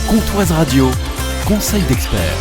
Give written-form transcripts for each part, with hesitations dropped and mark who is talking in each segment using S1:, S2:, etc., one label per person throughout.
S1: Comtoise Radio, conseil d'experts.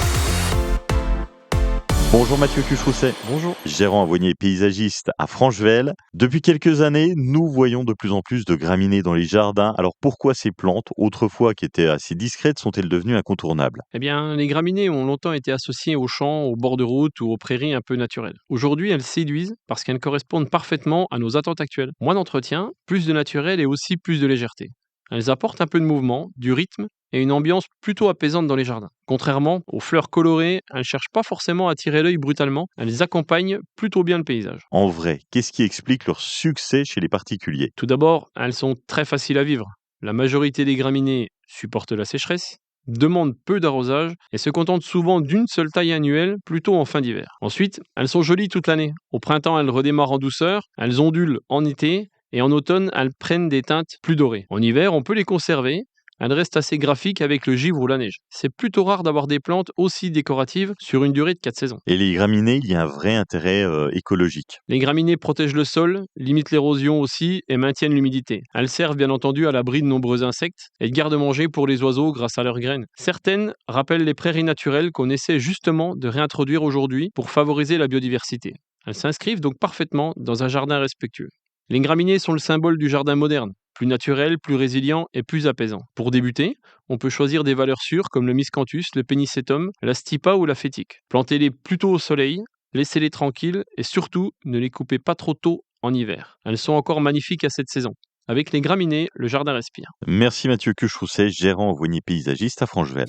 S2: Bonjour Mathieu Cucherousset.
S3: Bonjour.
S2: Gérant avoinier paysagiste à Franchevel. Depuis quelques années, nous voyons de plus en plus de graminées dans les jardins. Alors pourquoi ces plantes, autrefois qui étaient assez discrètes, sont-elles devenues incontournables?
S3: Eh bien, les graminées ont longtemps été associées aux champs, aux bords de route ou aux prairies un peu naturelles. Aujourd'hui, elles séduisent parce qu'elles correspondent parfaitement à nos attentes actuelles. Moins d'entretien, plus de naturel et aussi plus de légèreté. Elles apportent un peu de mouvement, du rythme et une ambiance plutôt apaisante dans les jardins. Contrairement aux fleurs colorées, elles ne cherchent pas forcément à attirer l'œil brutalement, elles accompagnent plutôt bien le paysage.
S2: En vrai, qu'est-ce qui explique leur succès chez les particuliers?
S3: Tout d'abord, elles sont très faciles à vivre. La majorité des graminées supportent la sécheresse, demandent peu d'arrosage et se contentent souvent d'une seule taille annuelle, plutôt en fin d'hiver. Ensuite, elles sont jolies toute l'année. Au printemps, elles redémarrent en douceur, elles ondulent en été et en automne, elles prennent des teintes plus dorées. En hiver, on peut les conserver. Elles restent assez graphiques avec le givre ou la neige. C'est plutôt rare d'avoir des plantes aussi décoratives sur une durée de 4 saisons.
S2: Et les graminées, il y a un vrai intérêt écologique.
S3: Les graminées protègent le sol, limitent l'érosion aussi et maintiennent l'humidité. Elles servent bien entendu à l'abri de nombreux insectes et de garde-manger pour les oiseaux grâce à leurs graines. Certaines rappellent les prairies naturelles qu'on essaie justement de réintroduire aujourd'hui pour favoriser la biodiversité. Elles s'inscrivent donc parfaitement dans un jardin respectueux. Les graminées sont le symbole du jardin moderne, plus naturel, plus résilient et plus apaisant. Pour débuter, on peut choisir des valeurs sûres comme le miscanthus, le pénicétum, la stipa ou la fétique. Plantez-les plutôt au soleil, laissez-les tranquilles et surtout ne les coupez pas trop tôt en hiver. Elles sont encore magnifiques à cette saison. Avec les graminées, le jardin respire.
S2: Merci Mathieu Cucherousset, gérant avoinier paysagiste à Franchevel.